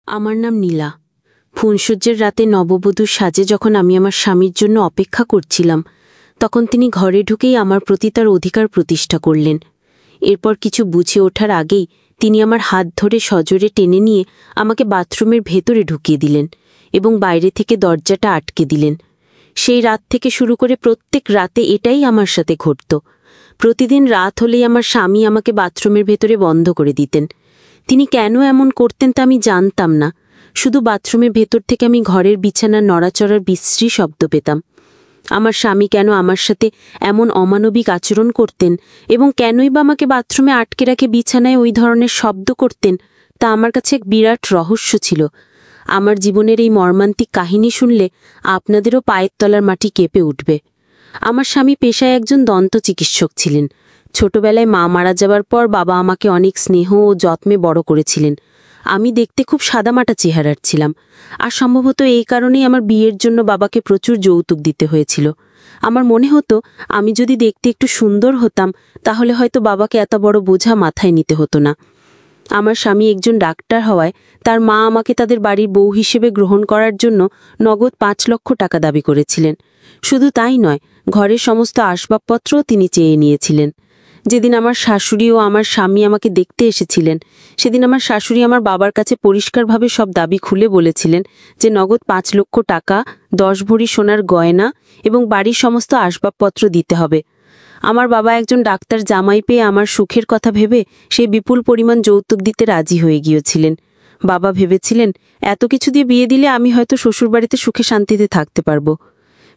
আমার নাম নীলা। ফুনসজ্জের রাতে নববধূর সাজে যখন আমি আমার স্বামীর জন্য অপেক্ষা করছিলাম, তখন তিনি ঘরে ঢুকেই আমার প্রতি তার অধিকার প্রতিষ্ঠা করলেন। এরপর কিছু বুঝে ওঠার আগেই তিনি আমার হাত ধরে সজোরে টেনে নিয়ে আমাকে বাথরুমের ভেতরে ঢুকিয়ে দিলেন এবং বাইরে থেকে দরজাটা আটকে দিলেন। সেই রাত থেকে শুরু করে প্রত্যেক রাতে এটাই আমার সাথে ঘটত। প্রতিদিন রাত হলেই আমার স্বামী আমাকে বাথরুমের ভেতরে বন্ধ করে দিতেন। তিনি কেন এমন করতেন তা আমি জানতাম না। শুধু বাথরুমের ভেতর থেকে আমি ঘরের বিছানার নড়াচড়ার বিশ্রী শব্দ পেতাম। আমার স্বামী কেন আমার সাথে এমন অমানবিক আচরণ করতেন এবং কেনই বা আমাকে বাথরুমে আটকে রাখে বিছানায় ওই ধরনের শব্দ করতেন, তা আমার কাছে এক বিরাট রহস্য ছিল। আমার জীবনের এই মর্মান্তিক কাহিনী শুনলে আপনাদেরও পায়ের তলার মাটি কেঁপে উঠবে। আমার স্বামী পেশায় একজন দন্ত চিকিৎসক ছিলেন। ছোটবেলায় মা মারা যাবার পর বাবা আমাকে অনেক স্নেহ ও যত্নে বড় করেছিলেন। আমি দেখতে খুব সাদামাটা চেহারার ছিলাম, আর সম্ভবত এই কারণেই আমার বিয়ের জন্য বাবাকে প্রচুর যৌতুক দিতে হয়েছিল। আমার মনে হতো আমি যদি দেখতে একটু সুন্দর হতাম তাহলে হয়তো বাবাকে এত বড় বোঝা মাথায় নিতে হতো না। আমার স্বামী একজন ডাক্তার হওয়ায় তার মা আমাকে তাদের বাড়ির বউ হিসেবে গ্রহণ করার জন্য নগদ ৫ লক্ষ টাকা দাবি করেছিলেন। শুধু তাই নয়, ঘরের সমস্ত আসবাবপত্রও তিনি চেয়ে নিয়েছিলেন। যেদিন আমার শাশুড়ি ও আমার স্বামী আমাকে দেখতে এসেছিলেন, সেদিন আমার শাশুড়ি আমার বাবার কাছে পরিষ্কারভাবে সব দাবি খুলে বলেছিলেন যে নগদ ৫ লক্ষ টাকা, ১০ ভরি সোনার গয়না এবং বাড়ির সমস্ত আসবাবপত্র দিতে হবে। আমার বাবা একজন ডাক্তার জামাই পেয়ে আমার সুখের কথা ভেবে সেই বিপুল পরিমাণ যৌতুক দিতে রাজি হয়ে গিয়েছিলেন। বাবা ভেবেছিলেন এত কিছু দিয়ে বিয়ে দিলে আমি হয়তো শ্বশুরবাড়িতে সুখে শান্তিতে থাকতে পারবো।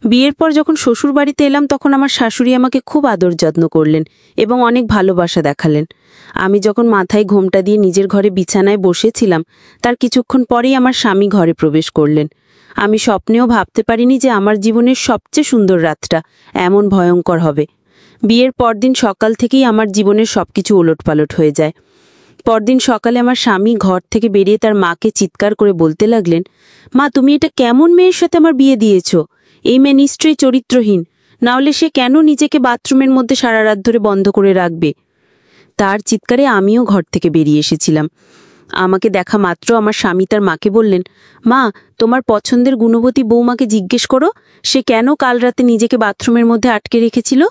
বিয়ের পর যখন শ্বশুরবাড়িতে এলাম তখন আমার শাশুড়ি আমাকে খুব আদর যত্ন করলেন এবং অনেক ভালোবাসা দেখালেন। আমি যখন মাথায় ঘোমটা দিয়ে নিজের ঘরে বিছানায় বসেছিলাম, তার কিছুক্ষণ পরেই আমার স্বামী ঘরে প্রবেশ করলেন। আমি স্বপ্নেও ভাবতে পারিনি যে আমার জীবনের সবচেয়ে সুন্দর রাতটা এমন ভয়ঙ্কর হবে। বিয়ের পরদিন সকাল থেকেই আমার জীবনের সবকিছু ওলটপালট হয়ে যায়। পরদিন সকালে আমার স্বামী ঘর থেকে বেরিয়ে তার মাকে চিৎকার করে বলতে লাগলেন, মা, তুমি এটা কেমন মেয়ের সাথে আমার বিয়ে দিয়েছ? এই মেয়ে নিশ্চয়ই চরিত্রহীন, নাহলে সে কেন নিজেকে বাথরুমের মধ্যে সারা রাত ধরে বন্ধ করে রাখবে? তার চিৎকারে আমিও ঘর থেকে বেরিয়ে এসেছিলাম। আমাকে দেখা মাত্র আমার স্বামী তার মাকে বললেন, মা, তোমার পছন্দের গুণবতী বৌমাকে জিজ্ঞেস করো সে কেন কাল রাতে নিজেকে বাথরুমের মধ্যে আটকে রেখেছিল,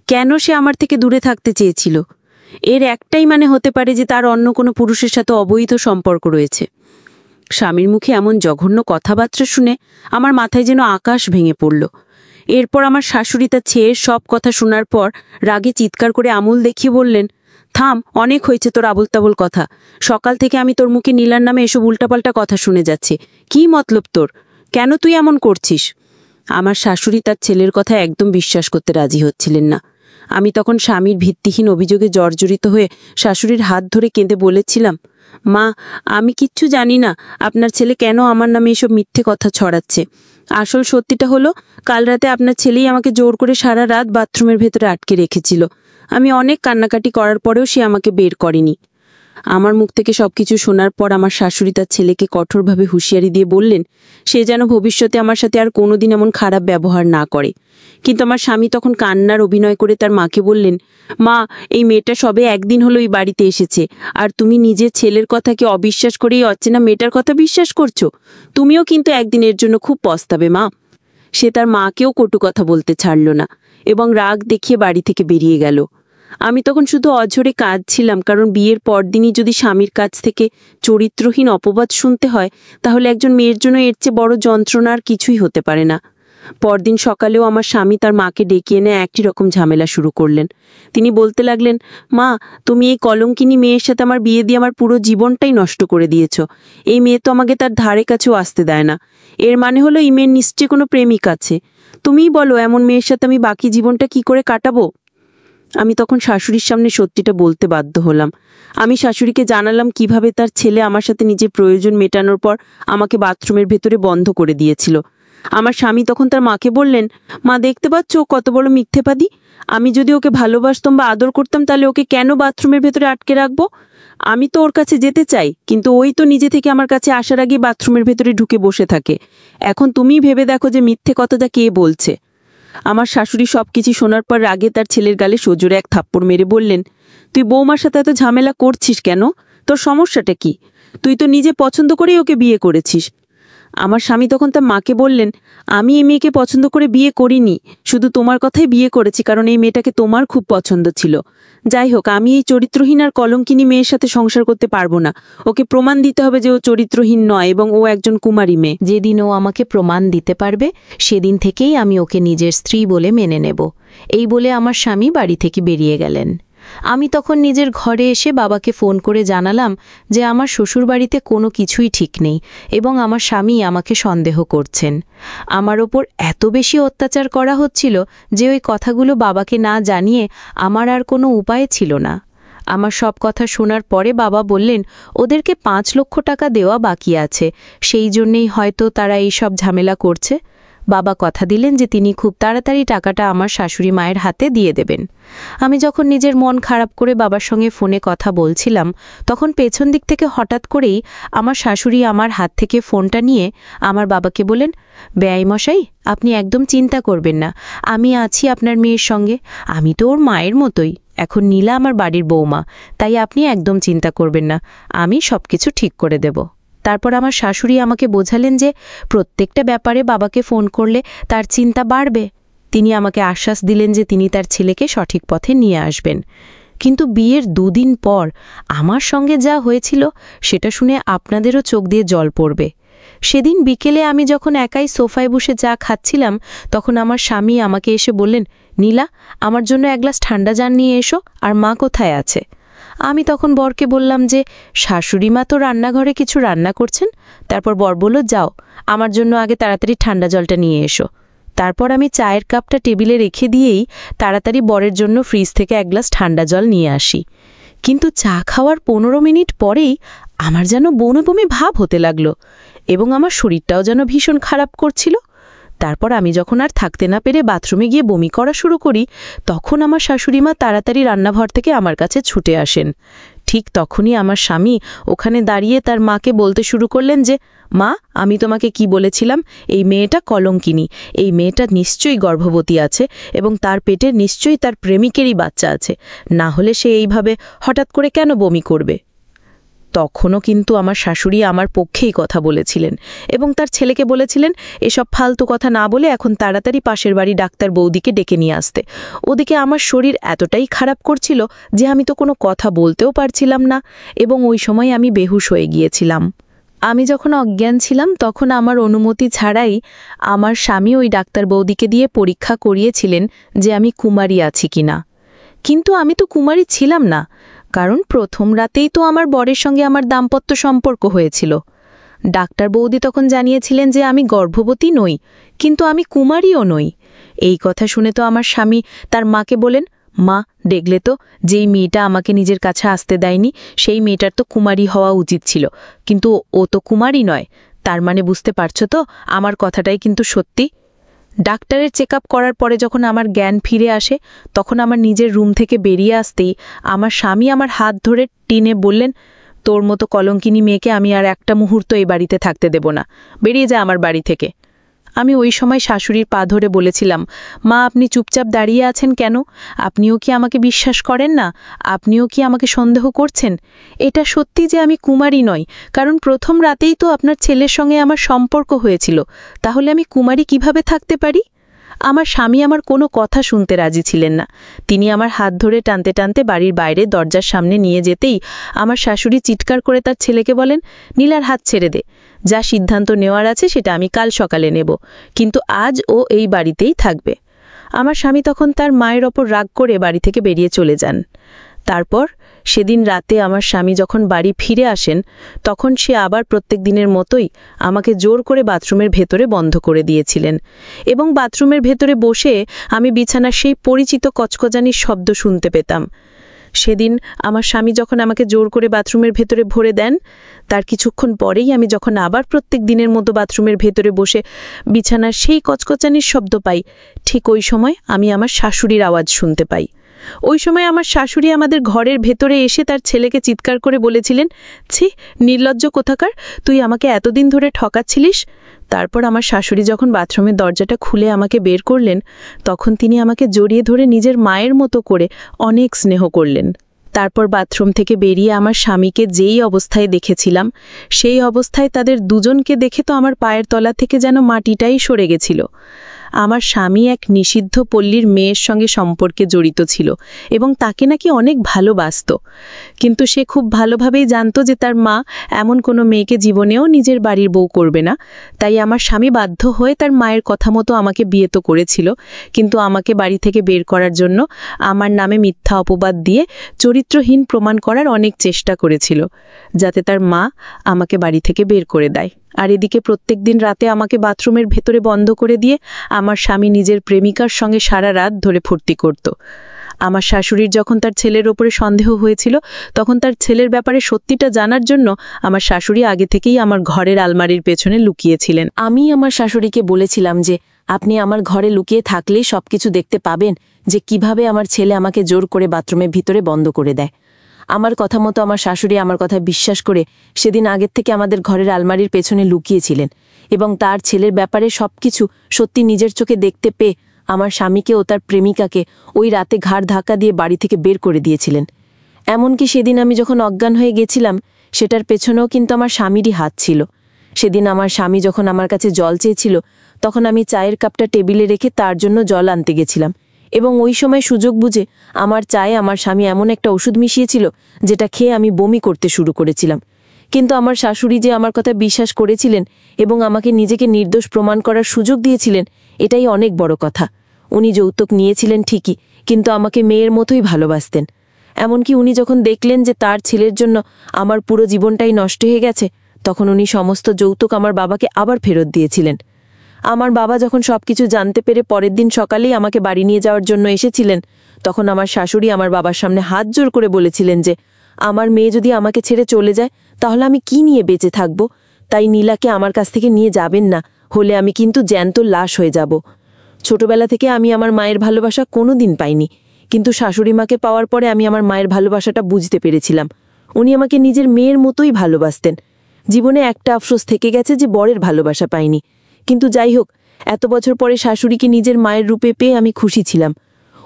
কেন সে আমার থেকে দূরে থাকতে চেয়েছিল। এর একটাই মানে হতে পারে যে তার অন্য কোনো পুরুষের সাথে অবৈধ সম্পর্ক রয়েছে। স্বামীর মুখে এমন জঘন্য কথাবার্তা শুনে আমার মাথায় যেন আকাশ ভেঙে পড়ল। এরপর আমার শাশুড়ি তার ছেয়ের সব কথা শোনার পর রাগে চিৎকার করে আমূল দেখিয়ে বললেন, থাম, অনেক হয়েছে তোর আবল তাবল কথা। সকাল থেকে আমি তোর মুখে নীলার নামে এসব উল্টাপাল্টা কথা শুনে যাচ্ছে। কি মতলব তোর? কেন তুই এমন করছিস? আমার শাশুড়ি তার ছেলের কথা একদম বিশ্বাস করতে রাজি হচ্ছিলেন না। আমি তখন স্বামীর ভিত্তিহীন অভিযোগে জর্জরিত হয়ে শাশুড়ির হাত ধরে কেঁদে বলেছিলাম, মা, আমি কিচ্ছু জানি না আপনার ছেলে কেন আমার নামে এসব মিথ্যে কথা ছড়াচ্ছে। আসল সত্যিটা হলো, কাল রাতে আপনার ছেলেই আমাকে জোর করে সারা রাত বাথরুমের ভেতরে আটকে রেখেছিল। আমি অনেক কান্নাকাটি করার পরেও সে আমাকে বের করেনি। আমার মুখ থেকে সবকিছু শোনার পর আমার শাশুড়ি তার ছেলেকে কঠোরভাবে হুঁশিয়ারি দিয়ে বললেন সে যেন ভবিষ্যতে আমার সাথে আর কোনোদিন এমন খারাপ ব্যবহার না করে। কিন্তু আমার স্বামী তখন কান্নার অভিনয় করে তার মাকে বললেন, মা, এই মেয়েটা সবে একদিন হলো এই বাড়িতে এসেছে, আর তুমি নিজের ছেলের কথাকে অবিশ্বাস করে এই অচেনা মেয়েটার কথা বিশ্বাস করছো। তুমিও কিন্তু একদিনের জন্য খুব পস্তাবে, মা। সে তার মাকেও কটু কথা বলতে ছাড়ল না এবং রাগ দেখিয়ে বাড়ি থেকে বেরিয়ে গেল। আমি তখন শুধু অঝরে কাঁদছিলাম, কারণ বিয়ের পরদিনই যদি স্বামীর কাছ থেকে চরিত্রহীন অপবাদ শুনতে হয় তাহলে একজন মেয়ের জন্য এর চেয়ে বড় যন্ত্রণা আর কিছুই হতে পারে না। পরদিন সকালেও আমার স্বামী তার মাকে ডেকে এনে একই রকম ঝামেলা শুরু করলেন। তিনি বলতে লাগলেন, মা, তুমি এই কলঙ্কিনী মেয়ের সাথে আমার বিয়ে দিয়ে আমার পুরো জীবনটাই নষ্ট করে দিয়েছ। এই মেয়ে তো আমাকে তার ধারে কাছেও আসতে দেয় না। এর মানে হলো এই মেয়ের নিশ্চয়ই কোনো প্রেমিক আছে। তুমিই বলো এমন মেয়ের সাথে আমি বাকি জীবনটা কি করে কাটাবো? আমি তখন শাশুড়ির সামনে সত্যিটা বলতে বাধ্য হলাম। আমি শাশুড়িকে জানালাম কিভাবে তার ছেলে আমার সাথে নিজের প্রয়োজন মেটানোর পর আমাকে বাথরুমের ভেতরে বন্ধ করে দিয়েছিল। আমার স্বামী তখন তার মাকে বললেন, মা, দেখতে পাচ্ছ ও কত বড় মিথ্যেবাদী। আমি যদি ওকে ভালোবাসতাম বা আদর করতাম তাহলে ওকে কেন বাথরুমের ভেতরে আটকে রাখবো? আমি তো ওর কাছে যেতে চাই, কিন্তু ওই তো নিজে থেকে আমার কাছে আসার আগে বাথরুমের ভেতরে ঢুকে বসে থাকে। এখন তুমিই ভেবে দেখো যে মিথ্যে কথাটা কে বলছে। আমার শাশুড়ি সবকিছু শোনার পর রাগে তার ছেলের গালে সজোরে এক থাপ্পড় মেরে বললেন, তুই বৌমার সাথে এত ঝামেলা করছিস কেন? তোর সমস্যাটা কি? তুই তো নিজে পছন্দ করেই ওকে বিয়ে করেছিস। আমার স্বামী তখন তার মাকে বললেন, আমি এই মেয়েকে পছন্দ করে বিয়ে করিনি, শুধু তোমার কথাই বিয়ে করেছি, কারণ এই মেয়েটাকে তোমার খুব পছন্দ ছিল। যাই হোক, আমি এই চরিত্রহীন আর কলঙ্কিনী মেয়ের সাথে সংসার করতে পারবো না। ওকে প্রমাণ দিতে হবে যে ও চরিত্রহীন নয় এবং ও একজন কুমারী মেয়ে। যেদিন ও আমাকে প্রমাণ দিতে পারবে সেদিন থেকেই আমি ওকে নিজের স্ত্রী বলে মেনে নেব। এই বলে আমার স্বামী বাড়ি থেকে বেরিয়ে গেলেন। আমি তখন নিজের ঘরে এসে বাবাকে ফোন করে জানালাম যে আমার শ্বশুরবাড়িতে কোনো কিছুই ঠিক নেই এবং আমার স্বামী আমাকে সন্দেহ করছেন। আমার ওপর এত বেশি অত্যাচার করা হচ্ছিল যে ওই কথাগুলো বাবাকে না জানিয়ে আমার আর কোনো উপায় ছিল না। আমার সব কথা শোনার পরে বাবা বললেন ওদেরকে 5 লক্ষ টাকা দেওয়া বাকি আছে, সেই জন্যেই হয়তো তারা এই সব ঝামেলা করছে। বাবা কথা দিলেন যে তিনি খুব তাড়াতাড়ি টাকাটা আমার শাশুড়ি মায়ের হাতে দিয়ে দেবেন। আমি যখন নিজের মন খারাপ করে বাবার সঙ্গে ফোনে কথা বলছিলাম, তখন পেছন দিক থেকে হঠাৎ করেই আমার শাশুড়ি আমার হাত থেকে ফোনটা নিয়ে আমার বাবাকে বলেন, বেয়াইমশাই, আপনি একদম চিন্তা করবেন না, আমি আছি আপনার মেয়ের সঙ্গে, আমি তো ওর মায়ের মতোই, এখন নীলা আমার বাড়ির বৌমা, তাই আপনি একদম চিন্তা করবেন না, আমি সবকিছু ঠিক করে দেব। তারপর আমার শাশুড়ি আমাকে বোঝালেন যে প্রত্যেকটা ব্যাপারে বাবাকে ফোন করলে তার চিন্তা বাড়বে। তিনি আমাকে আশ্বাস দিলেন যে তিনি তার ছেলেকে সঠিক পথে নিয়ে আসবেন। কিন্তু বিয়ের 2 দিন পর আমার সঙ্গে যা হয়েছিল সেটা শুনে আপনাদেরও চোখ দিয়ে জল পড়বে। সেদিন বিকেলে আমি যখন একাই সোফায় বসে চা খাচ্ছিলাম, তখন আমার স্বামী আমাকে এসে বললেন, নীলা, আমার জন্য এক গ্লাস ঠান্ডা জান নিয়ে এসো, আর মা কোথায় আছে? আমি তখন বরকে বললাম যে শাশুড়ি মা তো রান্নাঘরে কিছু রান্না করছেন। তারপর বর বলল, যাও, আমার জন্য আগে তাড়াতাড়ি ঠান্ডা জলটা নিয়ে এসো। তারপর আমি চায়ের কাপটা টেবিলে রেখে দিয়েই তাড়াতাড়ি বরের জন্য ফ্রিজ থেকে এক গ্লাস ঠান্ডা জল নিয়ে আসি। কিন্তু চা খাওয়ার 15 মিনিট পরেই আমার যেন বমি বমি ভাব হতে লাগলো এবং আমার শরীরটাও যেন ভীষণ খারাপ করছিল। তারপর আমি যখন আর থাকতে না পেরে বাথরুমে গিয়ে বমি করা শুরু করি, তখন আমার শাশুড়িমা তাড়াতাড়ি রান্নাঘর থেকে আমার কাছে ছুটে আসেন। ঠিক তখনই আমার স্বামী ওখানে দাঁড়িয়ে তার মাকে বলতে শুরু করলেন যে, মা, আমি তোমাকে কি বলেছিলাম, এই মেয়েটা কলঙ্কিনী, এই মেয়েটা নিশ্চয়ই গর্ভবতী আছে এবং তার পেটে নিশ্চয়ই তার প্রেমিকেরই বাচ্চা আছে, না হলে সে এইভাবে হঠাৎ করে কেন বমি করবে? তখনও কিন্তু আমার শাশুড়ি আমার পক্ষেই কথা বলেছিলেন এবং তার ছেলেকে বলেছিলেন এসব ফালতু কথা না বলে এখন তাড়াতাড়ি পাশের বাড়ি ডাক্তার বৌদিকে ডেকে নিয়ে আসতে। ওদিকে আমার শরীর এতটাই খারাপ করছিল যে আমি তো কোনো কথা বলতেও পারছিলাম না এবং ওই সময় আমি বেহুশ হয়ে গিয়েছিলাম। আমি যখন অজ্ঞান ছিলাম তখন আমার অনুমতি ছাড়াই আমার স্বামী ওই ডাক্তার বৌদিকে দিয়ে পরীক্ষা করিয়েছিলেন যে আমি কুমারী আছি কিনা। কিন্তু আমি তো কুমারী ছিলাম না, কারণ প্রথম রাতেই তো আমার বরের সঙ্গে আমার দাম্পত্য সম্পর্ক হয়েছিল। ডাক্তার বৌদি তখন জানিয়েছিলেন যে আমি গর্ভবতী নই, কিন্তু আমি কুমারীও নই। এই কথা শুনে তো আমার স্বামী তার মাকে বলেন, মা, দেখলে তো, যেই মেয়েটা আমাকে নিজের কাছে আসতে দেয়নি সেই মেয়েটার তো কুমারী হওয়া উচিত ছিল, কিন্তু ও তো কুমারী নয়, তার মানে বুঝতে পারছো তো আমার কথাটাই কিন্তু সত্যি। ডাক্তারের চেকআপ করার পরে যখন আমার জ্ঞান ফিরে আসে, তখন আমার নিজের রুম থেকে বেরিয়ে আসতেই আমার স্বামী আমার হাত ধরে টেনে বললেন, তোর মতো কলঙ্কিনী মেয়েকে আমি আর একটা মুহূর্ত এই বাড়িতে থাকতে দেব না, বেরিয়ে যা আমার বাড়ি থেকে। আমি ওই সময় শাশুড়ির পা ধরে বলেছিলাম, মা, আপনি চুপচাপ দাঁড়িয়ে আছেন কেন? আপনিও কি আমাকে বিশ্বাস করেন না? আপনিও কি আমাকে সন্দেহ করছেন? এটা সত্যি যে আমি কুমারী নই, কারণ প্রথম রাতেই তো আপনার ছেলের সঙ্গে আমার সম্পর্ক হয়েছিল, তাহলে আমি কুমারী কিভাবে থাকতে পারি? আমার স্বামী আমার কোনো কথা শুনতে রাজি ছিলেন না। তিনি আমার হাত ধরে টানতে টানতে বাড়ির বাইরে দরজার সামনে নিয়ে যেতেই আমার শাশুড়ি চিৎকার করে তার ছেলেকে বলেন, নীলার হাত ছেড়ে দে, যা সিদ্ধান্ত নেওয়ার আছে সেটা আমি কাল সকালে নেব, কিন্তু আজ ও এই বাড়িতেই থাকবে। আমার স্বামী তখন তার মায়ের ওপর রাগ করে বাড়ি থেকে বেরিয়ে চলে যান। তারপর সেদিন রাতে আমার স্বামী যখন বাড়ি ফিরে আসেন, তখন সে আবার প্রত্যেক দিনের মতোই আমাকে জোর করে বাথরুমের ভেতরে বন্ধ করে দিয়েছিলেন এবং বাথরুমের ভেতরে বসে আমি বিছানার সেই পরিচিত কচকচানির শব্দ শুনতে পেতাম। সেদিন আমার স্বামী যখন আমাকে জোর করে বাথরুমের ভেতরে ভরে দেন, তার কিছুক্ষণ পরেই আমি যখন আবার প্রত্যেক দিনের মতো বাথরুমের ভেতরে বসে বিছানার সেই কচকচানির শব্দ পাই, ঠিক ওই সময় আমি আমার শাশুড়ির আওয়াজ শুনতে পাই। ওই সময় আমার শাশুড়ি আমাদের ঘরের ভেতরে এসে তার ছেলেকে চিৎকার করে বলেছিলেন, ছি, নির্লজ্জ কোথাকার, তুই আমাকে এতদিন ধরে ঠকাচ্ছিলিস। তারপর আমার শাশুড়ি যখন বাথরুমের দরজাটা খুলে আমাকে বের করলেন, তখন তিনি আমাকে জড়িয়ে ধরে নিজের মায়ের মতো করে অনেক স্নেহ করলেন। তারপর বাথরুম থেকে বেরিয়ে আমার স্বামীকে যেই অবস্থায় দেখেছিলাম, সেই অবস্থায় তাদের দুজনকে দেখে তো আমার পায়ের তলা থেকে যেন মাটিটাই সরে গেছিল। আমার স্বামী এক নিষিদ্ধ পল্লীর মেয়ের সঙ্গে সম্পর্কে জড়িত ছিল এবং তাকে নাকি অনেক ভালোবাসত, কিন্তু সে খুব ভালোভাবেই জানত যে তার মা এমন কোনো মেয়েকে জীবনেও নিজের বাড়ির বউ করবে না। তাই আমার স্বামী বাধ্য হয়ে তার মায়ের কথা মতো আমাকে বিয়ে তো করেছিল, কিন্তু আমাকে বাড়ি থেকে বের করার জন্য আমার নামে মিথ্যা অপবাদ দিয়ে চরিত্রহীন প্রমাণ করার অনেক চেষ্টা করেছিল, যাতে তার মা আমাকে বাড়ি থেকে বের করে দেয়। আর এদিকে প্রত্যেকদিন রাতে আমাকে বাথরুমের ভেতরে বন্ধ করে দিয়ে আমার স্বামী নিজের প্রেমিকার সঙ্গে সারা রাত ধরে ফুর্তি করত। আমার শাশুড়ির যখন তার ছেলের ওপরে সন্দেহ হয়েছিল, তখন তার ছেলের ব্যাপারে সত্যিটা জানার জন্য আমার শাশুড়ি আগে থেকেই আমার ঘরের আলমারির পেছনে লুকিয়েছিলেন। আমি আমার শাশুড়িকে বলেছিলাম যে আপনি আমার ঘরে লুকিয়ে থাকলেই সবকিছু দেখতে পাবেন, যে কিভাবে আমার ছেলে আমাকে জোর করে বাথরুমের ভিতরে বন্ধ করে দেয়। আমার কথা মতো আমার শাশুড়ি আমার কথা বিশ্বাস করে সেদিন আগের থেকে আমাদের ঘরের আলমারির পেছনে লুকিয়েছিলেন এবং তার ছেলের ব্যাপারে সবকিছু সত্যি নিজের চোখে দেখতে পেয়ে আমার স্বামীকে ও তার প্রেমিকাকে ওই রাতে ঘাড় ধাক্কা দিয়ে বাড়ি থেকে বের করে দিয়েছিলেন। এমনকি সেদিন আমি যখন অজ্ঞান হয়ে গেছিলাম, সেটার পেছনেও কিন্তু আমার স্বামীরই হাত ছিল। সেদিন আমার স্বামী যখন আমার কাছে জল চেয়েছিল, তখন আমি চায়ের কাপটা টেবিলে রেখে তার জন্য জল আনতে গেছিলাম, এবং ওই সময় সুযোগ বুঝে আমার চায়ে আমার স্বামী এমন একটা ওষুধ মিশিয়েছিল যেটা খেয়ে আমি বমি করতে শুরু করেছিলাম। কিন্তু আমার শাশুড়ি যে আমার কথা বিশ্বাস করেছিলেন এবং আমাকে নিজেকে নির্দোষ প্রমাণ করার সুযোগ দিয়েছিলেন, এটাই অনেক বড় কথা। উনি যৌতুক নিয়েছিলেন ঠিকই, কিন্তু আমাকে মেয়ের মতোই ভালোবাসতেন। এমনকি উনি যখন দেখলেন যে তার ছেলের জন্য আমার পুরো জীবনটাই নষ্ট হয়ে গেছে, তখন উনি সমস্ত যৌতুক আমার বাবাকে আবার ফেরত দিয়েছিলেন। আমার বাবা যখন সবকিছু জানতে পেরে পরের দিন সকালেই আমাকে বাড়ি নিয়ে যাওয়ার জন্য এসেছিলেন, তখন আমার শাশুড়ি আমার বাবার সামনে হাত জোর করে বলেছিলেন যে আমার মেয়ে যদি আমাকে ছেড়ে চলে যায়, তাহলে আমি কি নিয়ে বেঁচে থাকব? তাই নীলাকে আমার কাছ থেকে নিয়ে যাবেন না, হলে আমি কিন্তু জ্যান্ত লাশ হয়ে যাব। ছোটবেলা থেকে আমি আমার মায়ের ভালোবাসা কোনোদিন পাইনি, কিন্তু শাশুড়ি মাকে পাওয়ার পরে আমি আমার মায়ের ভালোবাসাটা বুঝতে পেরেছিলাম। উনি আমাকে নিজের মেয়ের মতোই ভালোবাসতেন। জীবনে একটা আফসোস থেকে গেছে যে বরের ভালোবাসা পাইনি, কিন্তু যাই হোক, এত বছর পরে শাশুড়িকে নিজের মায়ের রূপে পেয়ে আমি খুশি ছিলাম।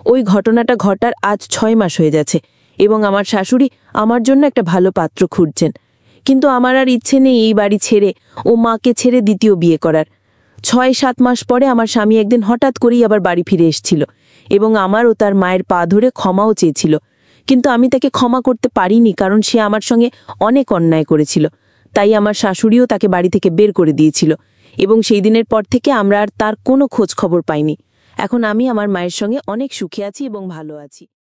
ওই ঘটনাটা ঘটার আজ 6 মাস হয়ে যাচ্ছে এবং আমার শাশুড়ি আমার জন্য একটা ভালো পাত্র খুঁজছেন। কিন্তু আমার আর ইচ্ছে নেই এই বাড়ি ছেড়ে ও মাকে ছেড়ে দ্বিতীয় বিয়ে করার। 6-7 মাস পরে আমার স্বামী একদিন হঠাৎ করেই আবার বাড়ি ফিরে এসেছিল এবং আমার ও তার মায়ের পা ধরে ক্ষমাও চেয়েছিল, কিন্তু আমি তাকে ক্ষমা করতে পারিনি, কারণ সে আমার সঙ্গে অনেক অন্যায় করেছিল। তাই আমার শাশুড়িও তাকে বাড়ি থেকে বের করে দিয়েছিল এবং সেই দিনের পর থেকে আমরা আর তার কোনো খোঁজ খবর পাইনি। এখন আমি আমার মায়ের সঙ্গে অনেক সুখে আছি এবং ভালো আছি।